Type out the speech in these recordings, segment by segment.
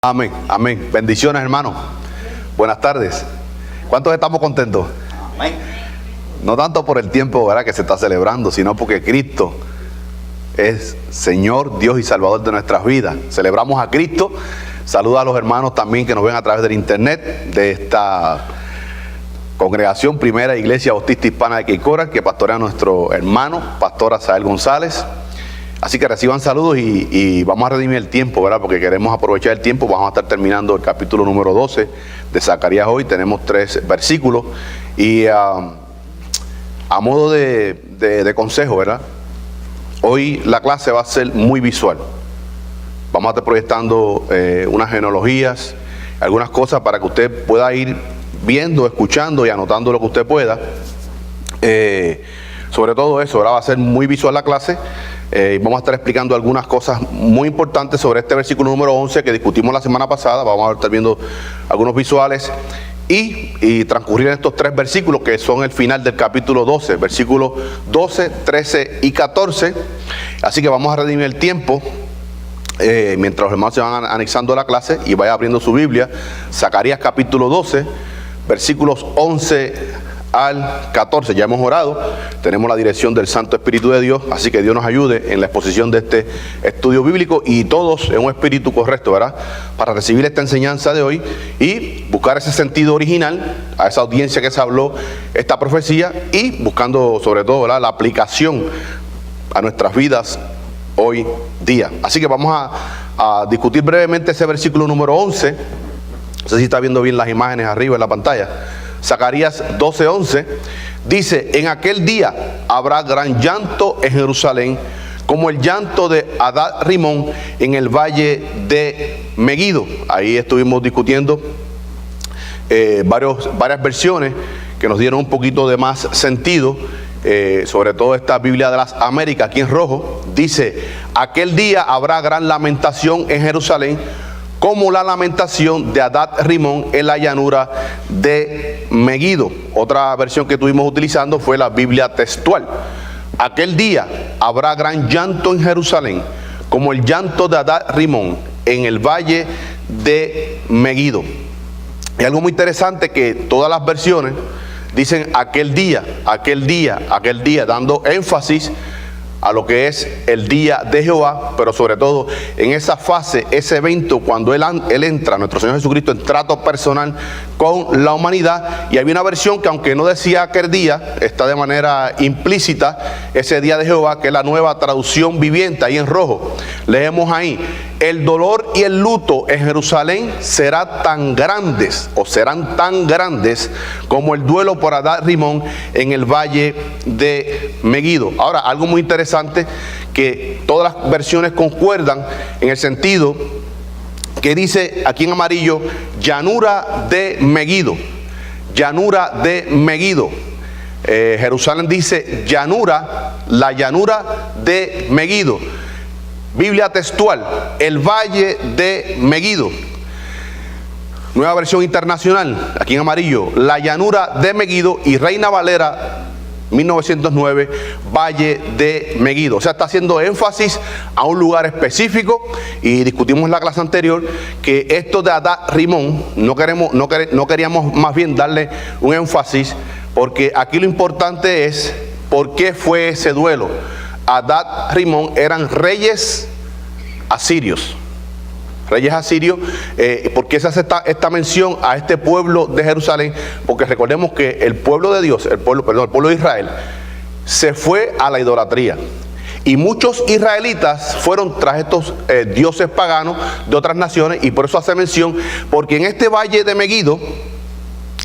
Amén, amén. Bendiciones, hermanos. Buenas tardes. ¿Cuántos estamos contentos? Amén. No tanto por el tiempo, ¿verdad?, que se está celebrando, sino porque Cristo es Señor, Dios y Salvador de nuestras vidas. Celebramos a Cristo. Saluda a los hermanos también que nos ven a través del internet de esta congregación Primera Iglesia Bautista Hispana de Quincora, que pastorea nuestro hermano, pastor Asael González. Así que reciban saludos y vamos a redimir el tiempo, ¿verdad?, porque queremos aprovechar el tiempo. Vamos a estar terminando el capítulo número 12 de Zacarías hoy. Tenemos 3 versículos y a modo de consejo, ¿verdad?, hoy la clase va a ser muy visual. Vamos a estar proyectando unas genealogías, algunas cosas para que usted pueda ir viendo, escuchando y anotando lo que usted pueda. Sobre todo eso, ahora va a ser muy visual la clase. Vamos a estar explicando algunas cosas muy importantes sobre este versículo número 11 que discutimos la semana pasada. Vamos a estar viendo algunos visuales y transcurrir en estos 3 versículos que son el final del capítulo 12, versículos 12, 13 y 14. Así que vamos a redimir el tiempo mientras los hermanos se van anexando la clase y vaya abriendo su Biblia. Zacarías capítulo 12, versículos 11 al 14. Ya hemos orado, tenemos la dirección del Santo Espíritu de Dios, así que Dios nos ayude en la exposición de este estudio bíblico y todos en un espíritu correcto, ¿verdad?, para recibir esta enseñanza de hoy y buscar ese sentido original a esa audiencia que se habló esta profecía y buscando sobre todo, ¿verdad?, la aplicación a nuestras vidas hoy día. Así que vamos a discutir brevemente ese versículo número 11. No sé si está viendo bien las imágenes arriba en la pantalla. Zacarías 12:11 dice: en aquel día habrá gran llanto en Jerusalén, como el llanto de Hadad Rimón en el valle de Megiddo. Ahí estuvimos discutiendo varias versiones que nos dieron un poquito de más sentido. Sobre todo esta Biblia de las Américas, aquí en rojo, dice: aquel día habrá gran lamentación en Jerusalén, como la lamentación de Hadad Rimón en la llanura de Megiddo. Otra versión que estuvimos utilizando fue la Biblia textual. Aquel día habrá gran llanto en Jerusalén, como el llanto de Hadad Rimón en el valle de Megiddo. Y algo muy interesante que todas las versiones dicen aquel día, aquel día, aquel día, dando énfasis a lo que es el día de Jehová, pero sobre todo en esa fase, ese evento cuando Él entra, nuestro Señor Jesucristo, en trato personal con la humanidad. Y había una versión que, aunque no decía aquel día, está de manera implícita ese día de Jehová, que es la Nueva Traducción Viviente, ahí en rojo. Leemos ahí: el dolor y el luto en Jerusalén serán tan grandes como el duelo por Hadad Rimón en el valle de Megiddo. Ahora, algo muy interesante, que todas las versiones concuerdan en el sentido que dice aquí en amarillo: llanura de Megiddo, llanura de Megiddo. Jerusalén dice llanura, la llanura de Megiddo. Biblia textual: el valle de Megiddo. Nueva versión internacional, aquí en amarillo: la llanura de Megiddo. Y Reina Valera 1909, valle de Megiddo. O sea, está haciendo énfasis a un lugar específico. Y discutimos en la clase anterior que esto de Hadad Rimón no queríamos más bien darle un énfasis, porque aquí lo importante es por qué fue ese duelo. Hadad Rimón eran reyes asirios. Reyes asirios. ¿Por qué se hace esta mención a este pueblo de Jerusalén? Porque recordemos que el pueblo de Dios, el pueblo de Israel, se fue a la idolatría. Y muchos israelitas fueron tras estos dioses paganos de otras naciones. Y por eso hace mención, porque en este valle de Megiddo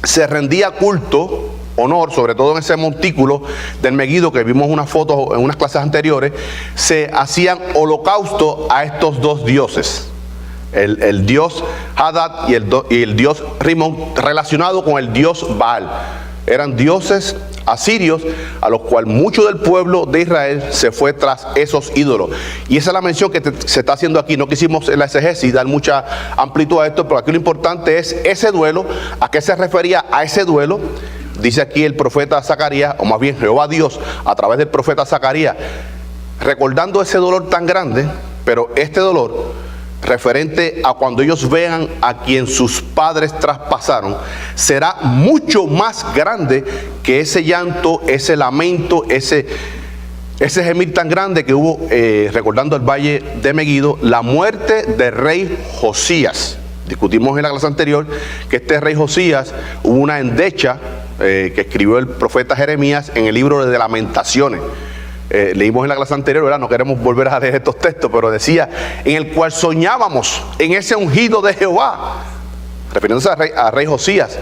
se rendía culto, honor, sobre todo en ese montículo del Megiddo que vimos unas fotos en unas clases anteriores. Se hacían holocaustos a estos dos dioses, el dios Hadad y el dios Rimón, relacionado con el dios Baal. Eran dioses asirios a los cuales mucho del pueblo de Israel se fue tras esos ídolos. Y esa es la mención que se está haciendo aquí. No quisimos en la exégesis dar mucha amplitud a esto, pero aquí lo importante es ese duelo. ¿A qué se refería a ese duelo? Dice aquí el profeta Zacarías, o más bien Jehová Dios a través del profeta Zacarías, recordando ese dolor tan grande. Pero este dolor referente a cuando ellos vean a quien sus padres traspasaron, será mucho más grande que ese llanto, ese lamento, ese gemir tan grande que hubo, recordando el valle de Megiddo, la muerte del rey Josías. Discutimos en la clase anterior que este rey Josías, hubo una endecha que escribió el profeta Jeremías en el libro de Lamentaciones. Leímos en la clase anterior, ¿verdad? No queremos volver a leer estos textos, pero decía, en el cual soñábamos en ese ungido de Jehová, refiriéndose al rey Josías,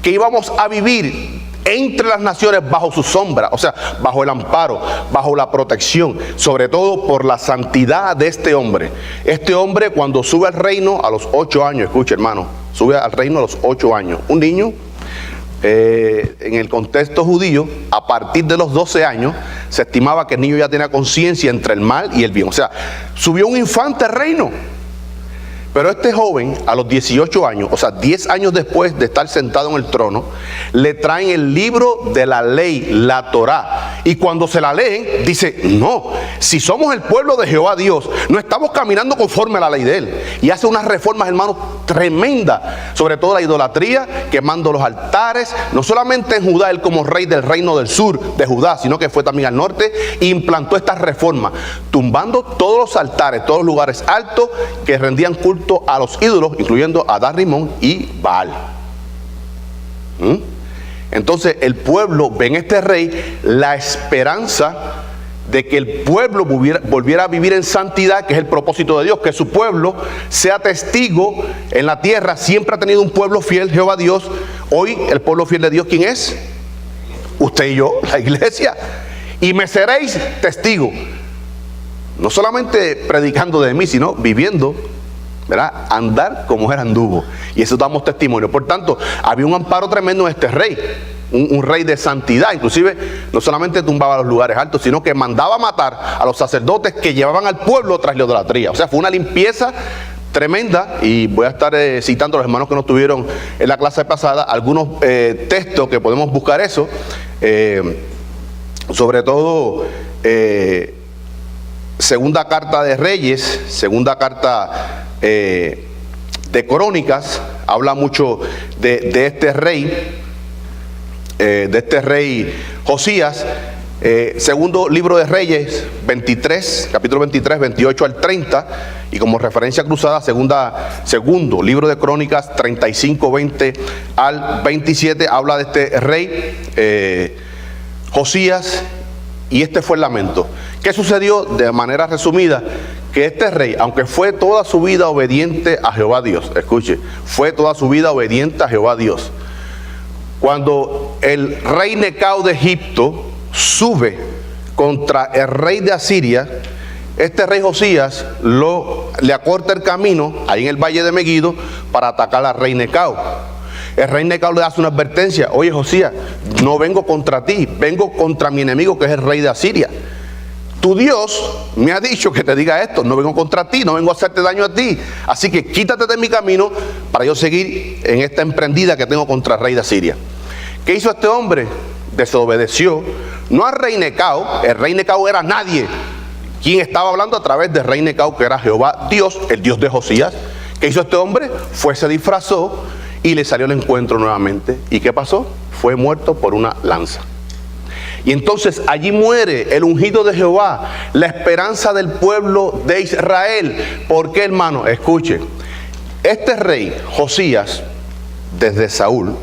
que íbamos a vivir entre las naciones bajo su sombra, o sea, bajo el amparo, bajo la protección, sobre todo por la santidad de este hombre. Este hombre, cuando sube al reino a los 8 años, escuche hermano, sube al reino a los 8 años, un niño, en el contexto judío, a partir de los 12 años, se estimaba que el niño ya tenía conciencia entre el mal y el bien. O sea, subió un infante al reino. Pero este joven, a los 18 años, o sea, 10 años después de estar sentado en el trono, le traen el libro de la ley, la Torá. Y cuando se la leen, dice, no, si somos el pueblo de Jehová Dios, no estamos caminando conforme a la ley de él. Y hace unas reformas, hermanos, tremendas, sobre todo la idolatría, quemando los altares, no solamente en Judá, él como rey del reino del sur de Judá, sino que fue también al norte, e implantó estas reformas, tumbando todos los altares, todos los lugares altos que rendían culto a los ídolos, incluyendo a Dar Rimón y Baal. Entonces el pueblo ve en este rey la esperanza de que el pueblo volviera a vivir en santidad, que es el propósito de Dios, que su pueblo sea testigo en la tierra. Siempre ha tenido un pueblo fiel, Jehová Dios. Hoy el pueblo fiel de Dios, ¿quién es? Usted y yo, la iglesia. Y me seréis testigo, no solamente predicando de mí, sino viviendo, ¿verdad? Andar como él anduvo. Y eso damos testimonio. Por tanto, había un amparo tremendo en este rey, un rey de santidad. Inclusive no solamente tumbaba los lugares altos, sino que mandaba matar a los sacerdotes que llevaban al pueblo tras la idolatría. O sea, fue una limpieza tremenda. Y voy a estar citando a los hermanos que no estuvieron en la clase pasada algunos textos que podemos buscar eso, sobre todo segunda carta de Reyes, segunda carta de Crónicas, habla mucho de este rey Josías. Segundo libro de Reyes 23, capítulo 23, 28 al 30, y como referencia cruzada, segundo libro de Crónicas 35, 20 al 27, habla de este rey Josías, y este fue el lamento. ¿Qué sucedió? De manera resumida, que este rey, aunque fue toda su vida obediente a Jehová Dios, escuche, fue toda su vida obediente a Jehová Dios. Cuando el rey Necao de Egipto sube contra el rey de Asiria, este rey Josías le acorta el camino ahí en el valle de Megiddo para atacar al rey Necao. El rey Necao le hace una advertencia: oye Josías, no vengo contra ti, vengo contra mi enemigo, que es el rey de Asiria. Tu Dios me ha dicho que te diga esto, no vengo contra ti, no vengo a hacerte daño a ti, así que quítate de mi camino para yo seguir en esta emprendida que tengo contra el rey de Asiria. ¿Qué hizo este hombre? Desobedeció, no al rey Necao. El rey Necao era nadie. ¿Quién estaba hablando? A través del rey Necao, que era Jehová Dios, el Dios de Josías. ¿Qué hizo este hombre? Se disfrazó y le salió al encuentro nuevamente. ¿Y qué pasó? Fue muerto por una lanza. Y entonces allí muere el ungido de Jehová, la esperanza del pueblo de Israel. ¿Por qué, hermano? Escuche, este rey Josías, desde Saúl,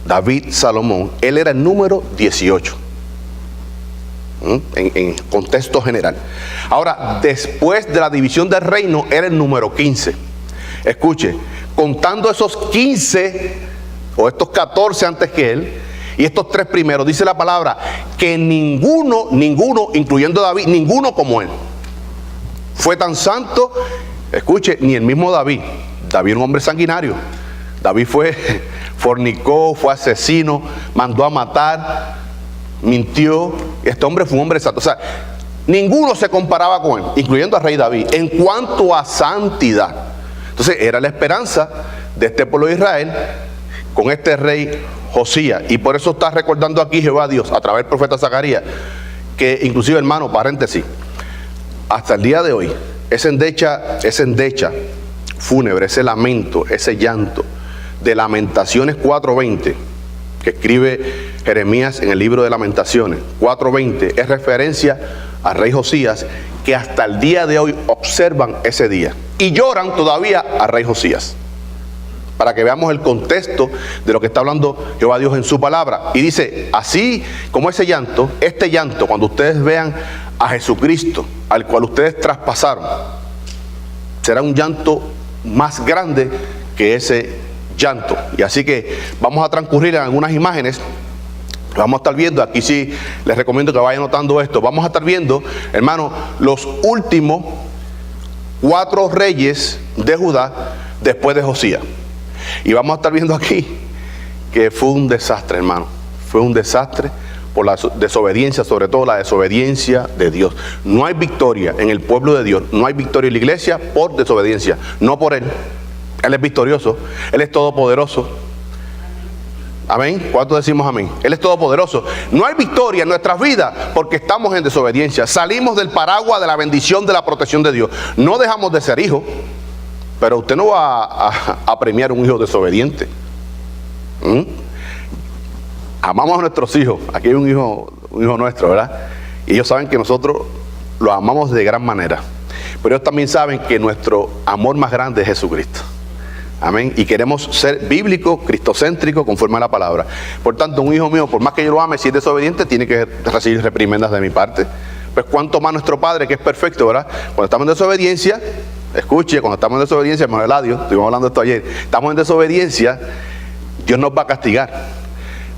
David, Salomón, él era el número 18 en contexto general. Ahora, después de la división del reino, era el número 15. Escuche, contando esos 15 o estos 14 antes que él, y estos 3 primeros, dice la palabra que ninguno, incluyendo David, ninguno como él fue tan santo. Escuche, ni el mismo David era un hombre sanguinario. David fornicó, fue asesino, mandó a matar, mintió. Este hombre fue un hombre santo. O sea, ninguno se comparaba con él, incluyendo al rey David, en cuanto a santidad. Entonces era la esperanza de este pueblo de Israel con este rey Josías. Y por eso está recordando aquí Jehová Dios a través del profeta Zacarías, que inclusive, hermano, paréntesis, hasta el día de hoy esa endecha fúnebre, ese lamento, ese llanto de Lamentaciones 4:20, que escribe Jeremías en el libro de Lamentaciones 4:20, es referencia al rey Josías, que hasta el día de hoy observan ese día y lloran todavía al rey Josías, para que veamos el contexto de lo que está hablando Jehová Dios en su palabra. Y dice, así como ese llanto, este llanto, cuando ustedes vean a Jesucristo, al cual ustedes traspasaron, será un llanto más grande que ese llanto. Y así que vamos a transcurrir en algunas imágenes. Vamos a estar viendo, aquí sí les recomiendo que vayan notando esto. Vamos a estar viendo, hermano, los últimos 4 reyes de Judá después de Josías. Y vamos a estar viendo aquí que fue un desastre, hermano. Fue un desastre por la desobediencia, sobre todo la desobediencia de Dios. No hay victoria en el pueblo de Dios, no hay victoria en la iglesia por desobediencia, no por Él. Él es victorioso, Él es todopoderoso. Amén. ¿Cuántos decimos amén? Él es todopoderoso. No hay victoria en nuestras vidas porque estamos en desobediencia. Salimos del paraguas de la bendición, de la protección de Dios. No dejamos de ser hijos, pero usted no va a premiar un hijo desobediente. Amamos a nuestros hijos. Aquí hay un hijo nuestro, ¿verdad? Y ellos saben que nosotros los amamos de gran manera. Pero ellos también saben que nuestro amor más grande es Jesucristo. Amén. Y queremos ser bíblicos, cristocéntricos, conforme a la palabra. Por tanto, un hijo mío, por más que yo lo ame, si es desobediente, tiene que recibir reprimendas de mi parte. Pues cuánto más nuestro Padre, que es perfecto, ¿verdad? Cuando estamos en desobediencia, escuche, cuando estamos en desobediencia, hermano Eladio, estuvimos hablando de esto ayer, estamos en desobediencia, Dios nos va a castigar.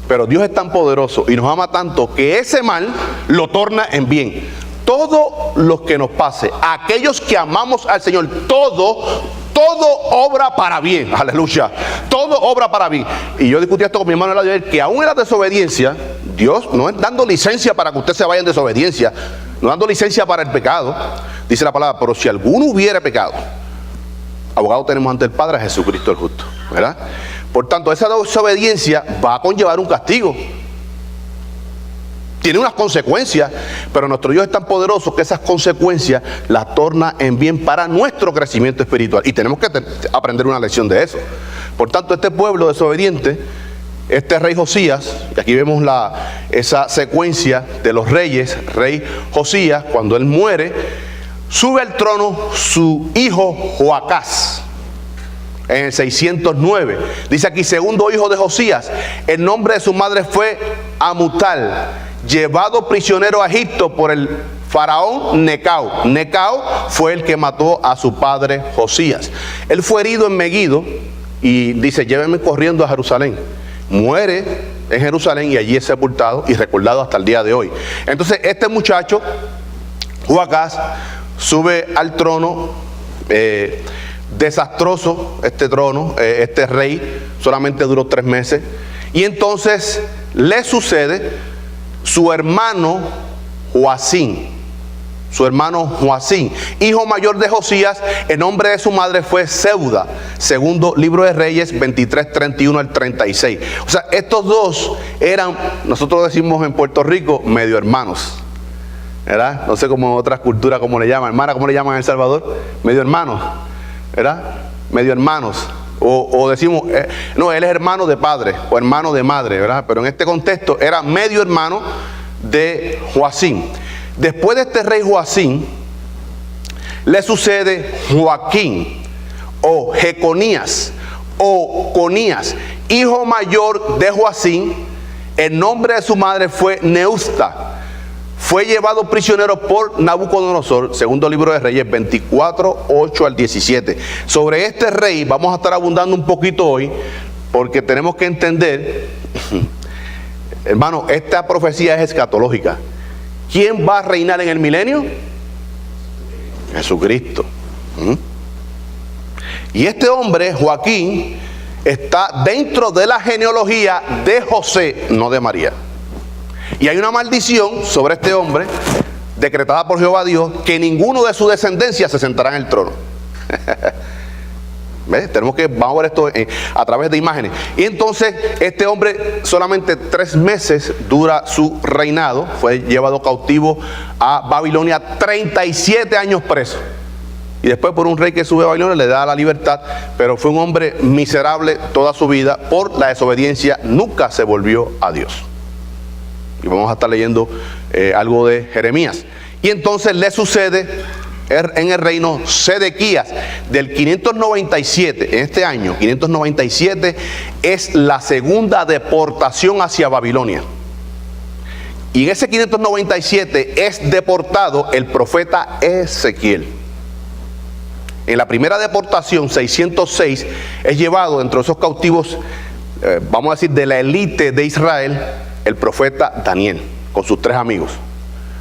Pero Dios es tan poderoso y nos ama tanto que ese mal lo torna en bien. Todo lo que nos pase, aquellos que amamos al Señor, todo obra para bien, aleluya, todo obra para bien. Y yo discutí esto con mi hermano Eladio ayer, que aún en la desobediencia, Dios no es dando licencia para que usted se vaya en desobediencia, no dando licencia para el pecado, dice la palabra, pero si alguno hubiera pecado, abogado tenemos ante el Padre a Jesucristo el justo, ¿verdad? Por tanto, esa desobediencia va a conllevar un castigo. Tiene unas consecuencias, pero nuestro Dios es tan poderoso que esas consecuencias las torna en bien para nuestro crecimiento espiritual. Y tenemos que aprender una lección de eso. Por tanto, este pueblo desobediente, este rey Josías, y aquí vemos esa secuencia de los reyes, rey Josías, cuando él muere, sube al trono su hijo Joacás. En el 609, dice aquí, segundo hijo de Josías, el nombre de su madre fue Amutal, llevado prisionero a Egipto por el faraón Necao. Necao fue el que mató a su padre Josías. Él fue herido en Megiddo y dice, llévenme corriendo a Jerusalén. Muere en Jerusalén y allí es sepultado y recordado hasta el día de hoy. Entonces este muchacho, Joacás, sube al trono, desastroso este trono, este rey, solamente duró 3 meses. Y entonces le sucede su hermano Joacim, hijo mayor de Josías. El nombre de su madre fue Seuda, segundo libro de Reyes 23, 31 al 36. O sea, estos dos eran, nosotros decimos en Puerto Rico, medio hermanos, ¿verdad? No sé cómo en otras culturas cómo le llaman, hermana, ¿cómo le llaman en El Salvador? Medio hermanos, ¿verdad? Medio hermanos. O decimos, no, él es hermano de padre o hermano de madre, ¿verdad? Pero en este contexto era medio hermano de Joacim. Después de este rey Joacim, le sucede Joaquín o Jeconías o Conías, hijo mayor de Joacim. El nombre de su madre fue Neusta. Fue llevado prisionero por Nabucodonosor, segundo libro de Reyes 24, 8 al 17. Sobre este rey vamos a estar abundando un poquito hoy, porque tenemos que entender, hermano, esta profecía es escatológica. ¿Quién va a reinar en el milenio? Jesucristo. Y este hombre, Joaquín, está dentro de la genealogía de José, no de María. Y hay una maldición sobre este hombre, decretada por Jehová Dios, que ninguno de su descendencia se sentará en el trono. ¿Ves? Vamos a ver esto a través de imágenes. Y entonces este hombre solamente 3 meses dura su reinado. Fue llevado cautivo a Babilonia, 37 años preso. Y después por un rey que sube a Babilonia le da la libertad, pero fue un hombre miserable toda su vida por la desobediencia, nunca se volvió a Dios. Y vamos a estar leyendo algo de Jeremías. Y entonces le sucede en el reino Sedequías del 597, en este año 597 es la segunda deportación hacia Babilonia. Y en ese 597 es deportado el profeta Ezequiel. En la primera deportación, 606, es llevado entre esos cautivos, vamos a decir, de la élite de Israel, el profeta Daniel, con sus 3 amigos.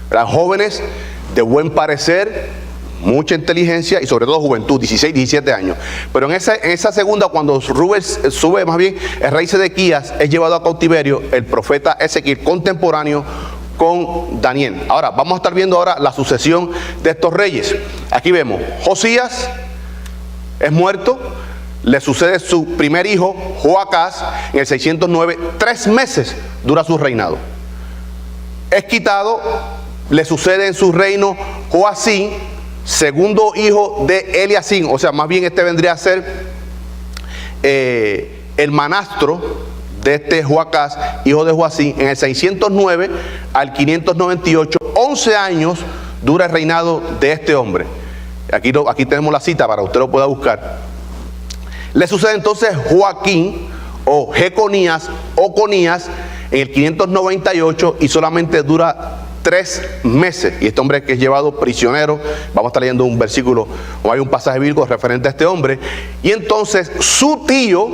Eran jóvenes de buen parecer, mucha inteligencia y sobre todo juventud, 16, 17 años. Pero en esa segunda, cuando sube más bien, el rey Sedequías es llevado a cautiverio, el profeta Ezequiel, contemporáneo con Daniel. Ahora, vamos a estar viendo ahora la sucesión de estos reyes. Aquí vemos, Josías es muerto, le sucede su primer hijo, Joacás, en el 609, 3 meses dura su reinado. Es quitado, le sucede en su reino Joacín, segundo hijo de Eliacín, o sea, más bien este vendría a ser el manastro de este Joacás, hijo de Joacín, en el 609 al 598, 11 años dura el reinado de este hombre. Aquí tenemos la cita para que usted lo pueda buscar. Le sucede entonces Joaquín o Jeconías o Conías en el 598 y solamente dura 3 meses. Y este hombre que es llevado prisionero, vamos a estar leyendo un versículo o hay un pasaje bíblico referente a este hombre. Y entonces su tío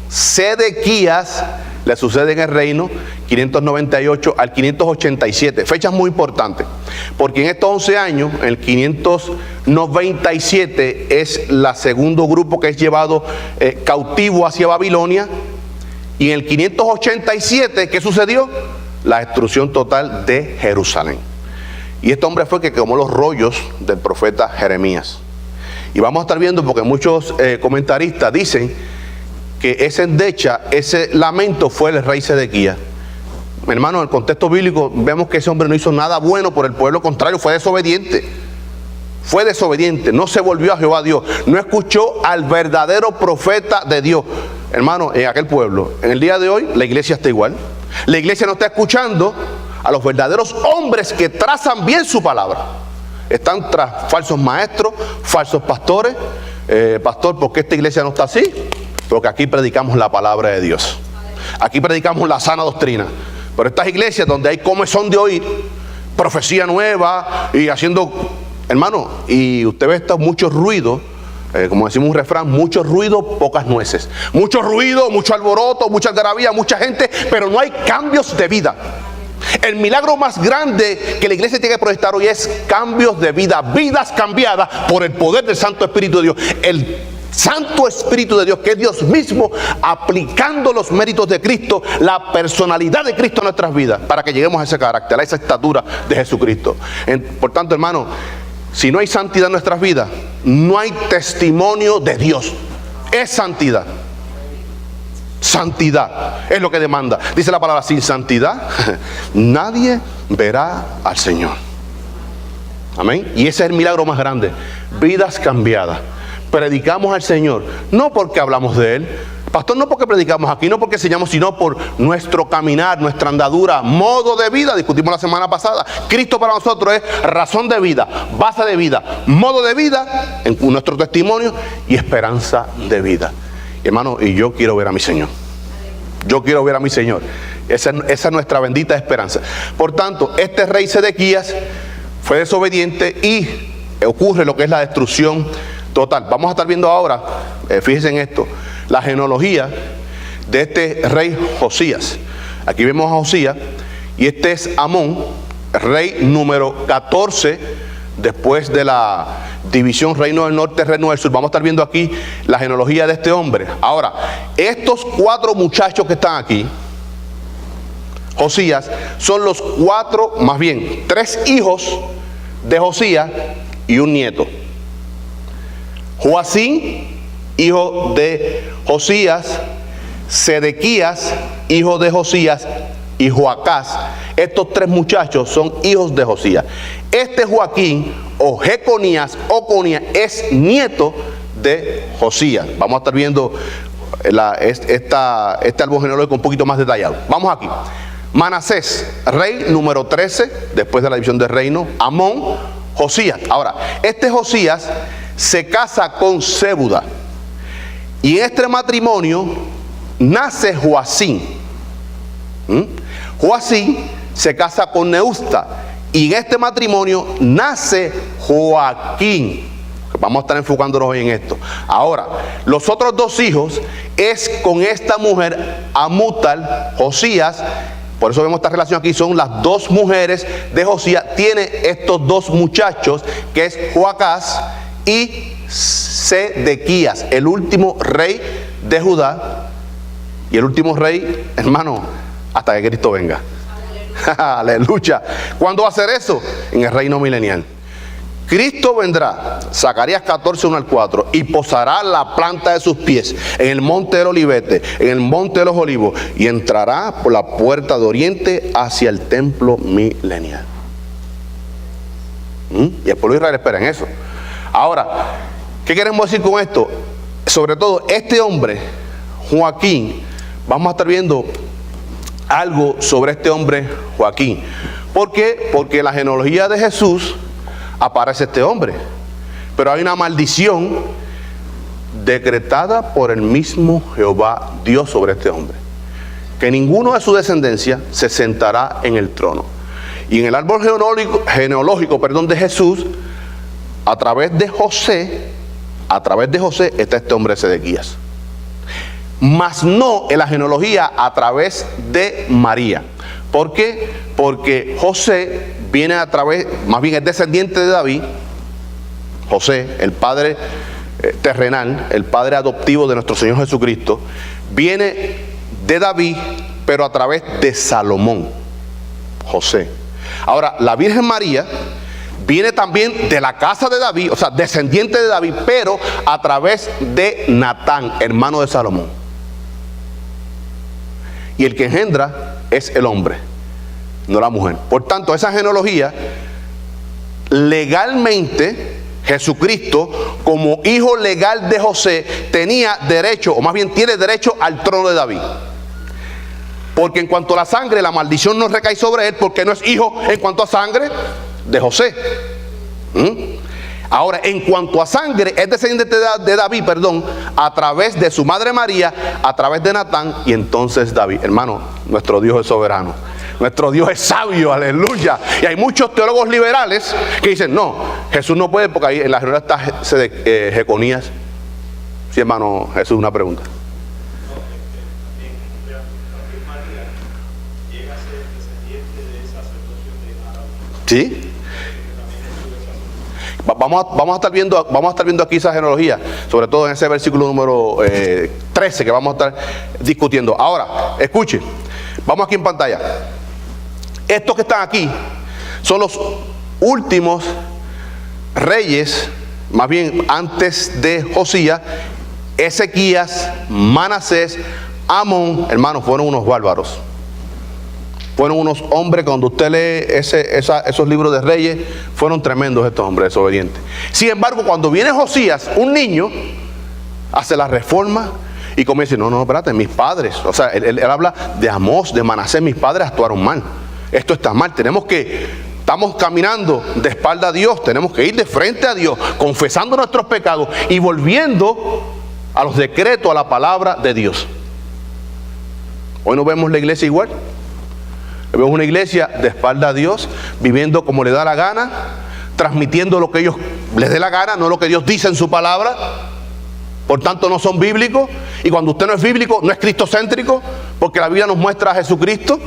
Sedequías le sucede en el reino 598 al 587, fechas muy importantes, porque en estos 11 años, en el 597 es el segundo grupo que es llevado cautivo hacia Babilonia, y en el 587, ¿qué sucedió? La destrucción total de Jerusalén. Y este hombre fue el que quemó los rollos del profeta Jeremías. Y vamos a estar viendo, porque muchos comentaristas dicen que esa endecha, ese lamento fue el rey Sedequías. Hermano, en el contexto bíblico vemos que ese hombre no hizo nada bueno por el pueblo, contrario, fue desobediente. Fue desobediente, no se volvió a Jehová Dios, no escuchó al verdadero profeta de Dios. Hermano, en aquel pueblo, en el día de hoy, la iglesia está igual. La iglesia no está escuchando a los verdaderos hombres que trazan bien su palabra. Están tras falsos maestros, falsos pastores. Pastor, ¿por qué esta iglesia no está así? Porque aquí predicamos la palabra de Dios. Aquí predicamos la sana doctrina. Pero estas iglesias donde hay comezón de oír, profecía nueva y haciendo, hermano, y usted ve mucho ruido, como decimos un refrán, mucho ruido, pocas nueces. Mucho ruido, mucho alboroto, mucha algarabía, mucha gente, pero no hay cambios de vida. El milagro más grande que la iglesia tiene que proyectar hoy es cambios de vida, vidas cambiadas por el poder del Santo Espíritu de Dios. El Santo Espíritu de Dios, que es Dios mismo, aplicando los méritos de Cristo, la personalidad de Cristo en nuestras vidas, para que lleguemos a ese carácter, a esa estatura de Jesucristo. Por tanto, hermano, si no hay santidad en nuestras vidas, no hay testimonio de Dios. Es santidad. Santidad es lo que demanda. Dice la palabra, sin santidad nadie verá al Señor. Amén. Y ese es el milagro más grande. Vidas cambiadas. Predicamos al Señor, no porque hablamos de Él, pastor, no porque predicamos aquí, no porque enseñamos, sino por nuestro caminar, nuestra andadura, modo de vida. Discutimos la semana pasada. Cristo para nosotros es razón de vida, base de vida, modo de vida en nuestro testimonio y esperanza de vida. Hermano, y yo quiero ver a mi Señor. Yo quiero ver a mi Señor. Esa es nuestra bendita esperanza. Por tanto, este rey Sedequías fue desobediente y ocurre lo que es la destrucción total. Vamos a estar viendo ahora, fíjense en esto, la genealogía de este rey Josías. Aquí vemos a Josías y este es Amón, rey número 14 después de la división reino del norte, reino del sur. Vamos a estar viendo aquí la genealogía de este hombre. Ahora, estos 4 muchachos que están aquí, Josías, son los 4, más bien 3 hijos de Josías y un nieto. Joacín, hijo de Josías, Sedequías, hijo de Josías, y Joacás. Estos 3 muchachos son hijos de Josías. Este Joaquín o Jeconías o Conías es nieto de Josías. Vamos a estar viendo este árbol genealógico un poquito más detallado. Vamos aquí. Manasés, rey número 13, después de la división del reino. Amón, Josías. Ahora, este Josías se casa con Zébuda. Y en este matrimonio nace Joacim. Joacim se casa con Neusta. Y en este matrimonio nace Joaquín. Vamos a estar enfocándonos hoy en esto. Ahora, los otros dos hijos es con esta mujer, Amutal, Josías. Por eso vemos esta relación aquí, son las dos mujeres de Josías. Tiene estos dos muchachos, que es Joacás y Sedequías, el último rey de Judá. Y el último rey, hermano, hasta que Cristo venga. Aleluya. ¿Cuándo va a ser eso? En el reino milenial. Cristo vendrá, Zacarías 14, 1 al 4, y posará la planta de sus pies en el monte del Olivete, en el monte de los Olivos, y entrará por la puerta de oriente hacia el templo milenial. Y el pueblo de Israel espera en eso. Ahora, ¿qué queremos decir con esto? Sobre todo, este hombre, Joaquín, vamos a estar viendo algo sobre este hombre, Joaquín. ¿Por qué? Porque en la genealogía de Jesús aparece este hombre, pero hay una maldición decretada por el mismo Jehová Dios sobre este hombre, que ninguno de su descendencia se sentará en el trono. Y en el árbol genealógico de Jesús, a través de José está este hombre Sedequías, mas no en la genealogía a través de María. ¿Por qué? Porque José viene a través, más bien es descendiente de David. José, el padre terrenal, el padre adoptivo de nuestro Señor Jesucristo, viene de David, pero a través de Salomón, José. Ahora, la Virgen María viene también de la casa de David, o sea, descendiente de David, pero a través de Natán, hermano de Salomón. Y el que engendra es el hombre, no la mujer. Por tanto, esa genealogía, legalmente, Jesucristo, como hijo legal de José, tenía derecho, o más bien tiene derecho al trono de David. Porque en cuanto a la sangre, la maldición no recae sobre él, porque no es hijo en cuanto a sangre de José. Ahora, en cuanto a sangre, es descendiente de David, a través de su madre María, a través de Natán, y entonces David. Hermano, nuestro Dios es soberano, nuestro Dios es sabio, aleluya. Y hay muchos teólogos liberales que dicen, no, Jesús no puede, porque ahí en la genealogía está Jeconías. Sí, hermano, Jesús, una pregunta. ¿Sí? Vamos a estar viendo aquí esa genealogía, sobre todo en ese versículo número 13 que vamos a estar discutiendo. Ahora, escuche, vamos aquí en pantalla. Estos que están aquí son los últimos reyes, más bien antes de Josías. Ezequías, Manasés, Amón, hermanos, fueron unos bárbaros. Fueron unos hombres, cuando usted lee esos libros de reyes, fueron tremendos estos hombres desobedientes. Sin embargo, cuando viene Josías, un niño, hace la reforma y comienza a decir, no, espérate, mis padres, o sea, él habla de Amós, de Manasés, mis padres actuaron mal. Esto está mal, estamos caminando de espalda a Dios, tenemos que ir de frente a Dios, confesando nuestros pecados y volviendo a los decretos, a la palabra de Dios. Hoy no vemos la iglesia igual. Vemos una iglesia de espalda a Dios, viviendo como le da la gana, transmitiendo lo que ellos les dé la gana, no lo que Dios dice en su palabra. Por tanto, no son bíblicos. Y cuando usted no es bíblico, no es cristocéntrico, porque la Biblia nos muestra a Jesucristo.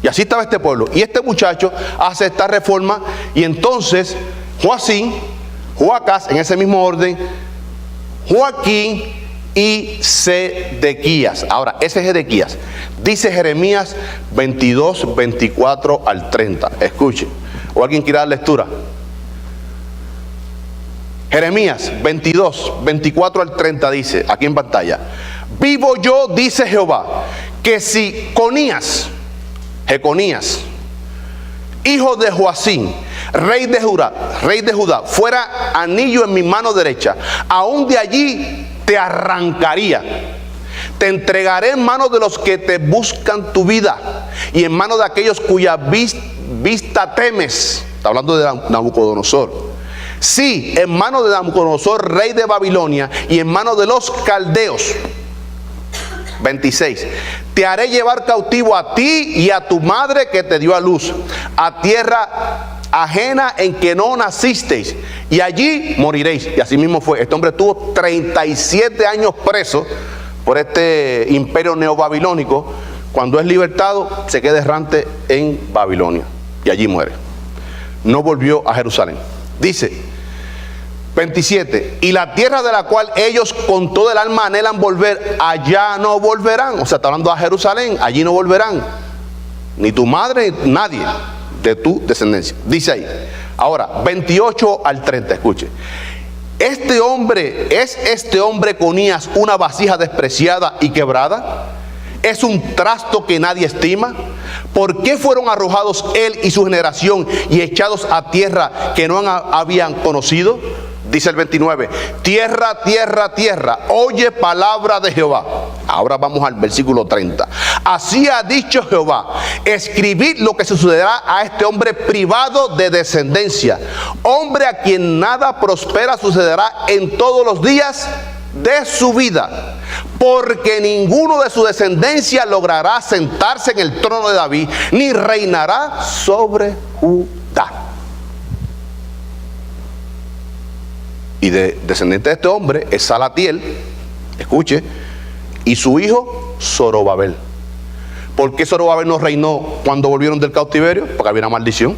Y así estaba este pueblo. Y este muchacho hace esta reforma. Y entonces, Joacim, Joacás, en ese mismo orden, Joaquín y Sedequías. Ahora, ese es Sedequías. Dice Jeremías 22, 24 al 30. Escuche. ¿O alguien quiere dar lectura? Jeremías 22, 24 al 30 dice, aquí en pantalla: vivo yo, dice Jehová, que si Jeconías, hijo de Joacim, rey de Judá, fuera anillo en mi mano derecha, aún de allí te arrancaría. Te entregaré en manos de los que te buscan tu vida y en manos de aquellos cuya vista temes. Está hablando de Nabucodonosor. Sí, en manos de Nabucodonosor, rey de Babilonia, y en manos de los caldeos. 26. Te haré llevar cautivo a ti y a tu madre que te dio a luz, a tierra ajena en que no nacisteis, y allí moriréis. Y así mismo fue. Este hombre estuvo 37 años preso por este imperio neobabilónico. Cuando es libertado, se queda errante en Babilonia y allí muere. No volvió a Jerusalén. Dice 27, y la tierra de la cual ellos con todo el alma anhelan volver, allá no volverán. O sea, está hablando a Jerusalén, allí no volverán, ni tu madre, ni nadie de tu descendencia. Dice ahí, ahora, 28 al 30, escuche. ¿Es este hombre Econías una vasija despreciada y quebrada? ¿Es un trasto que nadie estima? ¿Por qué fueron arrojados él y su generación y echados a tierra que no habían conocido? Dice el 29, tierra, tierra, tierra, oye palabra de Jehová. Ahora vamos al versículo 30. Así ha dicho Jehová, escribid lo que sucederá a este hombre privado de descendencia, hombre a quien nada prospera sucederá en todos los días de su vida, porque ninguno de su descendencia logrará sentarse en el trono de David, ni reinará sobre Judá. Y descendiente de este hombre es Salatiel, escuche, y su hijo Zorobabel. ¿Por qué Zorobabel no reinó cuando volvieron del cautiverio? Porque había una maldición.